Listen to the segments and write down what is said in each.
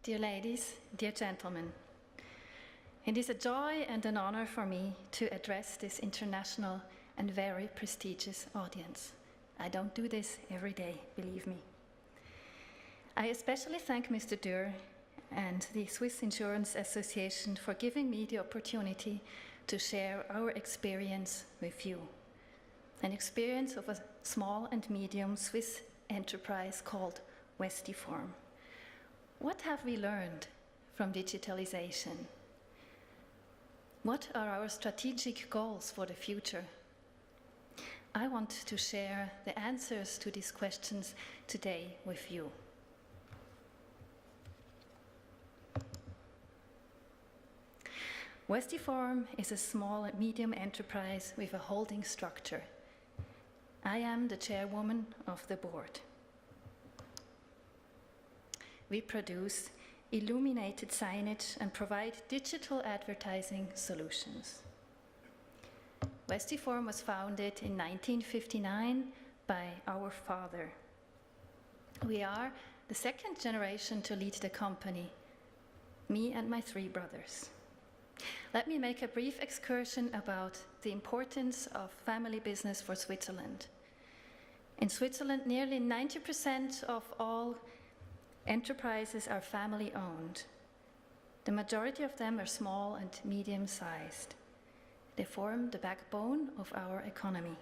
dear ladies, dear gentlemen. It is a joy and an honor for me to address this international and very prestigious audience. I don't do this every day, believe me. I especially thank Mr. Dürr and the Swiss Insurance Association for giving me the opportunity to share our experience with you. An experience of a small and medium Swiss enterprise called Westiform. What have we learned from digitalization? What are our strategic goals for the future? I want to share the answers to these questions today with you. Westiform is a small and medium enterprise with a holding structure. I am the chairwoman of the board. We produce illuminated signage and provide digital advertising solutions. Westiform was founded in 1959 by our father. We are the second generation to lead the company, me and my three brothers. Let me make a brief excursion about the importance of family business for Switzerland. In Switzerland, nearly 90% of all enterprises are family-owned. The majority of them are small and medium-sized. They form the backbone of our economy.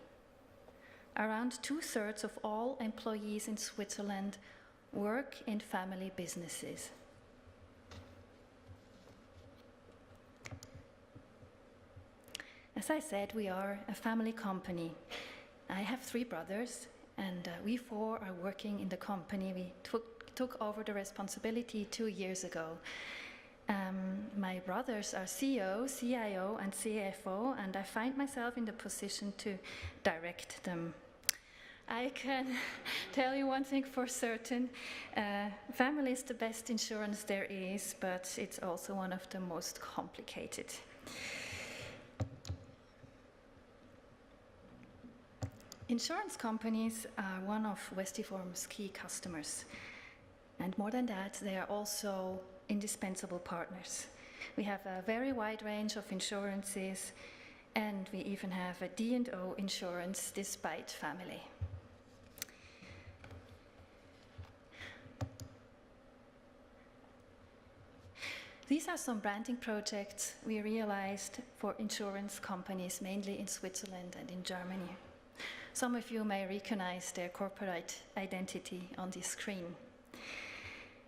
Around 2/3 of all employees in Switzerland work in family businesses. As I said, we are a family company. I have three brothers, and we four are working in the company. We took over the responsibility 2 years ago. My brothers are CEO, CIO, and CFO, and I find myself in the position to direct them. I can tell you one thing for certain. Family is the best insurance there is, but it's also one of the most complicated. Insurance companies are one of Westiform's key customers. And more than that, they are also indispensable partners. We have a very wide range of insurances, and we even have a D&O insurance despite family. These are some branding projects we realized for insurance companies, mainly in Switzerland and in Germany. Some of you may recognize their corporate identity on this screen.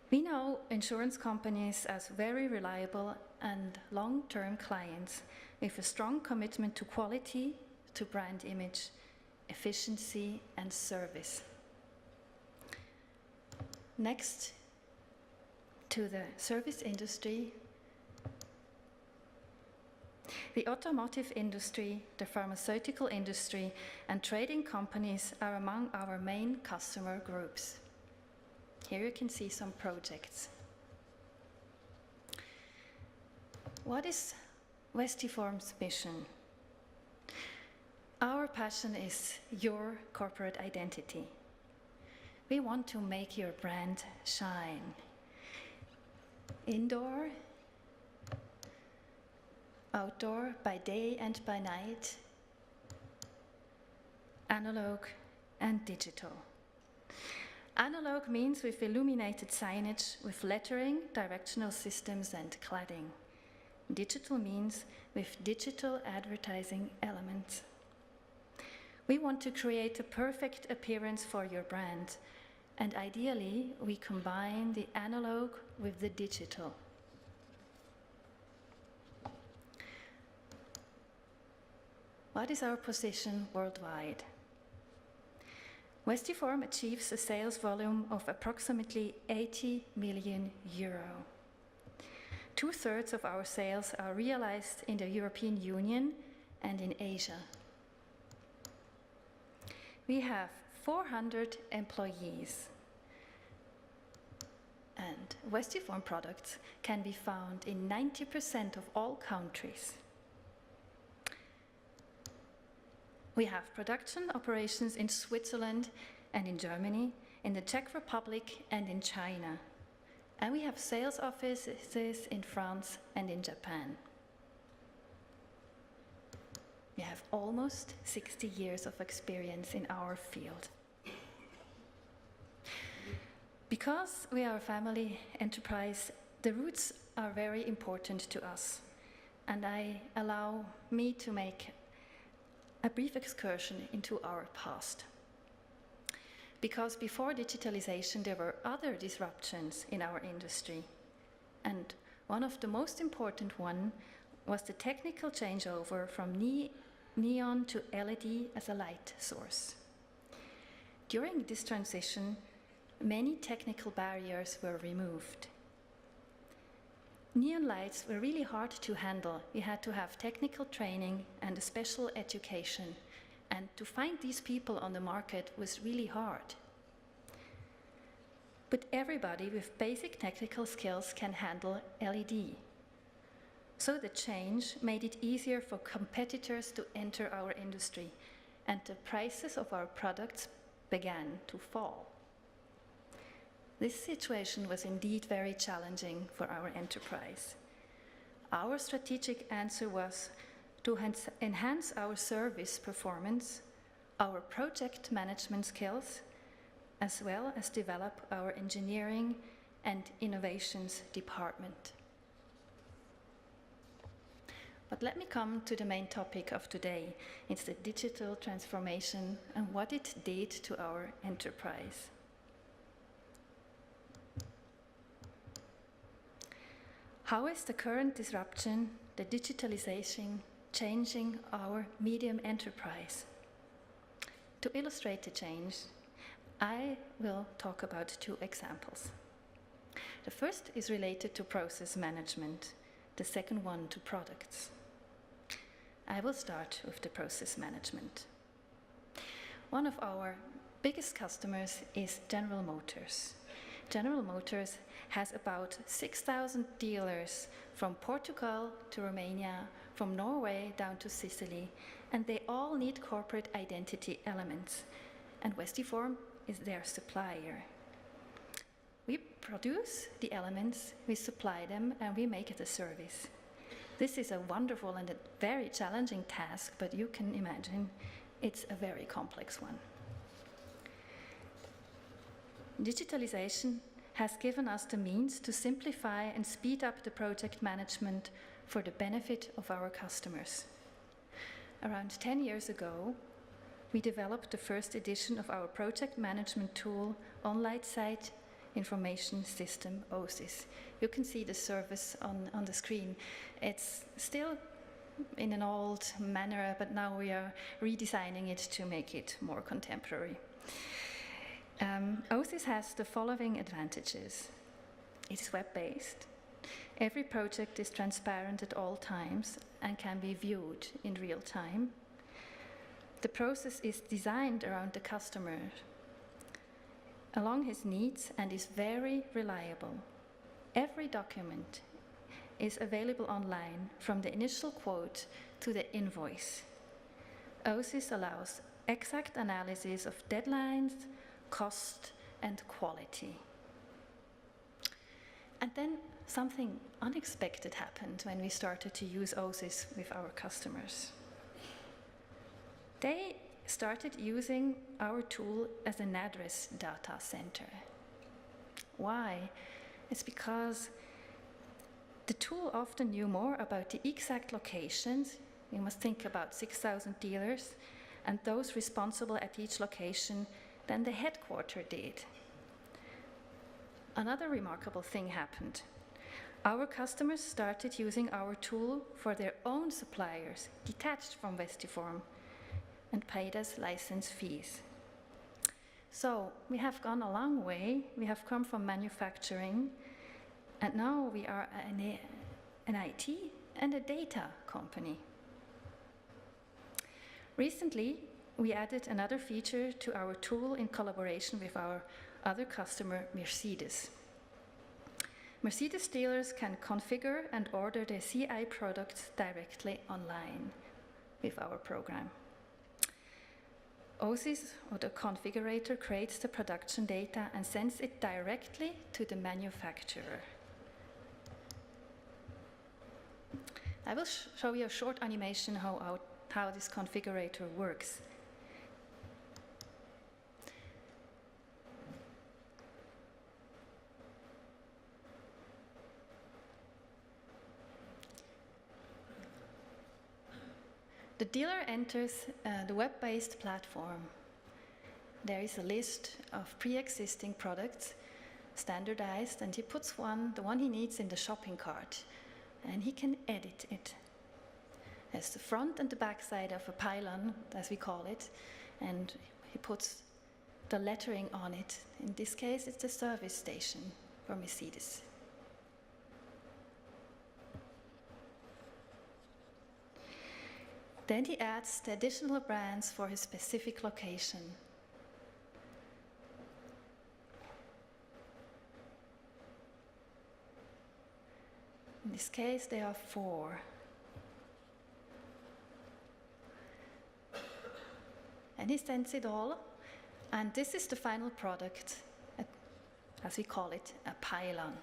We know insurance companies as very reliable and long-term clients with a strong commitment to quality, to brand image, efficiency, and service. Next to the service industry, the automotive industry, the pharmaceutical industry, and trading companies are among our main customer groups. Here you can see some projects. What is Westiform's mission? Our passion is your corporate identity. We want to make your brand shine. Indoor, outdoor, by day and by night, analog and digital. Analog means with illuminated signage, with lettering, directional systems, and cladding. Digital means with digital advertising elements. We want to create a perfect appearance for your brand, and ideally, we combine the analog with the digital. What is our position worldwide? Westiform achieves a sales volume of approximately 80 million euro. 2/3 of our sales are realized in the European Union and in Asia. We have 400 employees, and Westiform products can be found in 90% of all countries. We have production operations in Switzerland and in Germany, in the Czech Republic and in China. And we have sales offices in France and in Japan. We have almost 60 years of experience in our field. Because we are a family enterprise, the roots are very important to us. And I allow me to make a brief excursion into our past. Because before digitalization, there were other disruptions in our industry. And one of the most important one was the technical changeover from neon to LED as a light source. During this transition, many technical barriers were removed. Neon lights were really hard to handle. We had to have technical training and a special education. And to find these people on the market was really hard. But everybody with basic technical skills can handle LED. So the change made it easier for competitors to enter our industry, and the prices of our products began to fall. This situation was indeed very challenging for our enterprise. Our strategic answer was to enhance our service performance, our project management skills, as well as develop our engineering and innovations department. But let me come to the main topic of today. It's the digital transformation and what it did to our enterprise. How is the current disruption, the digitalization, changing our medium enterprise? To illustrate the change, I will talk about two examples. The first is related to process management, the second one to products. I will start with the process management. One of our biggest customers is General Motors. General Motors has about 6,000 dealers from Portugal to Romania, from Norway down to Sicily, and they all need corporate identity elements, and Westiform is their supplier. We produce the elements, we supply them, and we make it a service. This is a wonderful and a very challenging task, but you can imagine it's a very complex one. Digitalization has given us the means to simplify and speed up the project management for the benefit of our customers. Around 10 years ago, we developed the first edition of our project management tool, On-Light Site Information System, OSIS. You can see the service on the screen. It's still in an old manner, but now we are redesigning it to make it more contemporary. OSIS has the following advantages. It is web-based. Every project is transparent at all times and can be viewed in real time. The process is designed around the customer, along his needs, and is very reliable. Every document is available online, from the initial quote to the invoice. OSIS allows exact analysis of deadlines, cost, and quality. And then something unexpected happened when we started to use OSIS with our customers. They started using our tool as an address data center. Why? It's because the tool often knew more about the exact locations. We must think about 6,000 dealers and those responsible at each location than the headquarter did. Another remarkable thing happened. Our customers started using our tool for their own suppliers, detached from Westiform, and paid us license fees. So we have gone a long way. We have come from manufacturing, and now we are an IT and a data company. Recently, we added another feature to our tool in collaboration with our other customer, Mercedes. Mercedes dealers can configure and order their CI products directly online with our program. OSIS, or the configurator, creates the production data and sends it directly to the manufacturer. I will show you a short animation how this configurator works. The dealer enters the web-based platform. There is a list of pre-existing products, standardized, and he puts the one he needs in the shopping cart, and he can edit it. There's the front and the back side of a pylon, as we call it, and he puts the lettering on it. In this case, it's the service station for Mercedes. Then he adds the additional brands for his specific location. In this case, there are 4. And he sends it all, and this is the final product, as we call it, a pylon.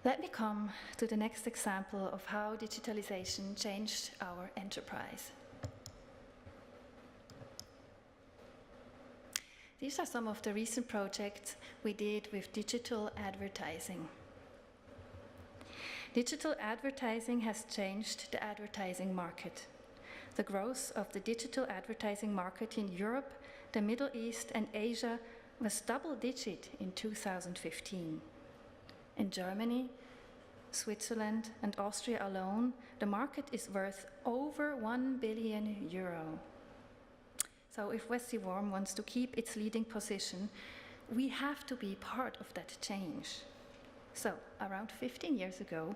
Let me come to the next example of how digitalization changed our enterprise. These are some of the recent projects we did with digital advertising. Digital advertising has changed the advertising market. The growth of the digital advertising market in Europe, the Middle East, and Asia was double-digit in 2015. In Germany, Switzerland, and Austria alone, the market is worth over €1 billion. So if Westiform wants to keep its leading position, we have to be part of that change. So, around 15 years ago,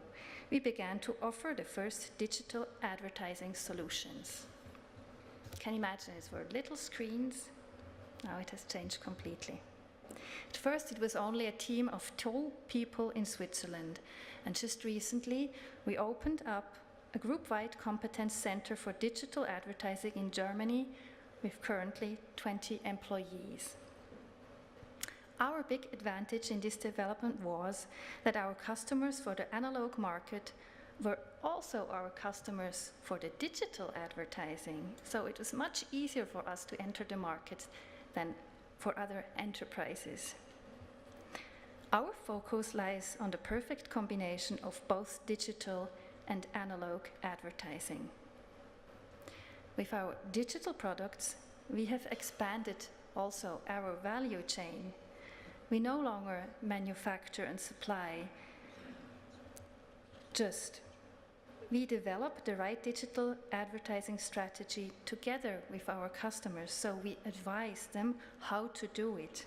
we began to offer the first digital advertising solutions. Can you imagine? It were little screens. Now it has changed completely. At first, it was only a team of 2 people in Switzerland, and just recently, we opened up a group-wide competence center for digital advertising in Germany with currently 20 employees. Our big advantage in this development was that our customers for the analog market were also our customers for the digital advertising, so it was much easier for us to enter the market than for other enterprises. Our focus lies on the perfect combination of both digital and analog advertising. With our digital products, we have expanded also our value chain. We no longer manufacture and supply, we develop the right digital advertising strategy together with our customers, so we advise them how to do it.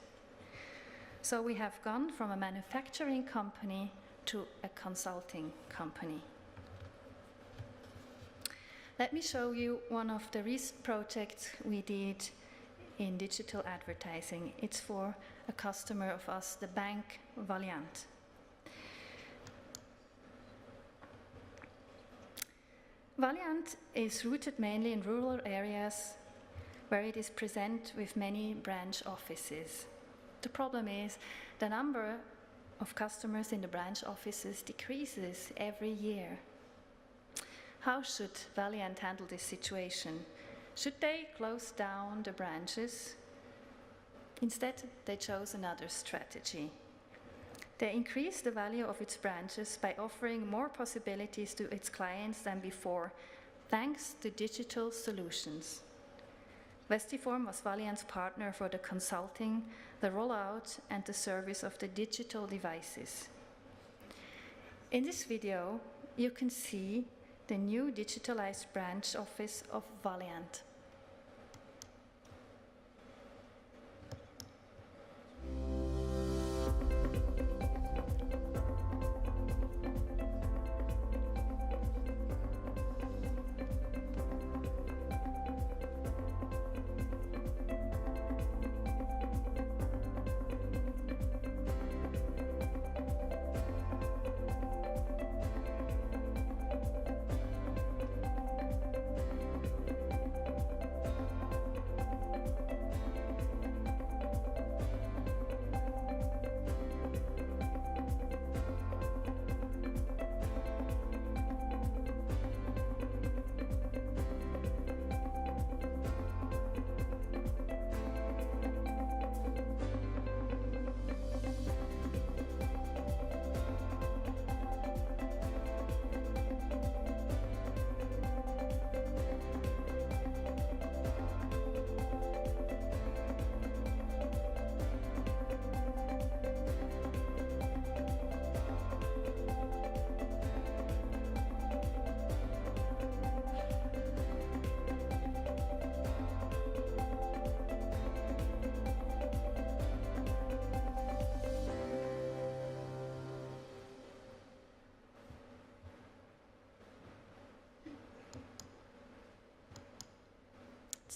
So we have gone from a manufacturing company to a consulting company. Let me show you one of the recent projects we did in digital advertising. It's for a customer of us, the bank Valiant. Valiant is rooted mainly in rural areas where it is present with many branch offices. The problem is the number of customers in the branch offices decreases every year. How should Valiant handle this situation? Should they close down the branches? Instead, they chose another strategy. They increased the value of its branches by offering more possibilities to its clients than before, thanks to digital solutions. Westiform was Valiant's partner for the consulting, the rollout, and the service of the digital devices. In this video, you can see the new digitalized branch office of Valiant.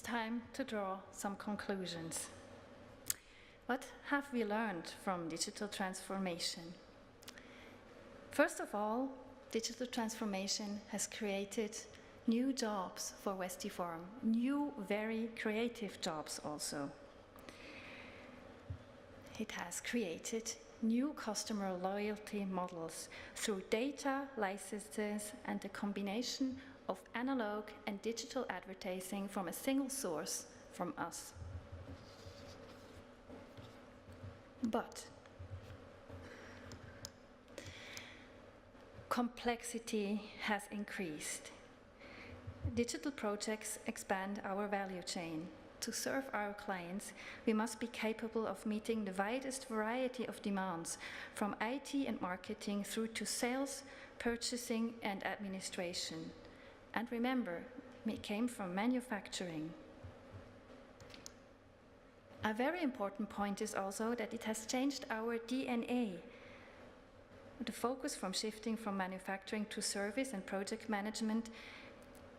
it's time to draw some conclusions. What have we learned from digital transformation? First of all, digital transformation has created new jobs for Westiform, new, very creative jobs also. It has created new customer loyalty models through data, licenses, and the combination of analog and digital advertising from a single source, from us. But complexity has increased. Digital projects expand our value chain. To serve our clients, we must be capable of meeting the widest variety of demands, from IT and marketing through to sales, purchasing, and administration. And remember, we came from manufacturing. A very important point is also that it has changed our DNA. The focus from shifting from manufacturing to service and project management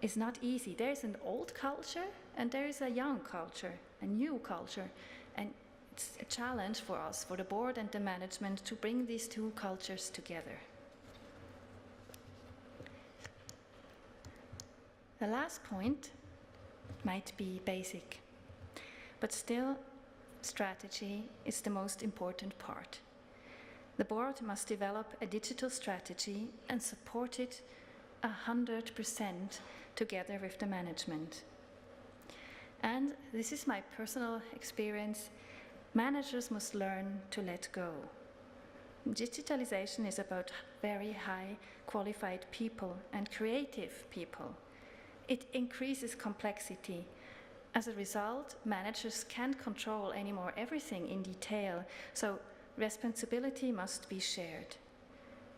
is not easy. There is an old culture and there is a young culture, a new culture. And it's a challenge for us, for the board and the management, to bring these two cultures together. The last point might be basic, but still, strategy is the most important part. The board must develop a digital strategy and support it 100% together with the management. And this is my personal experience. Managers must learn to let go. Digitalization is about very high qualified people and creative people. It increases complexity. As a result, managers can't control anymore everything in detail, so responsibility must be shared.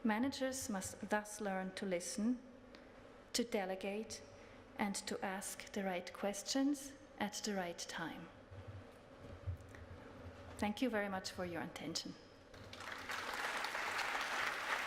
Managers must thus learn to listen, to delegate, and to ask the right questions at the right time. Thank you very much for your attention.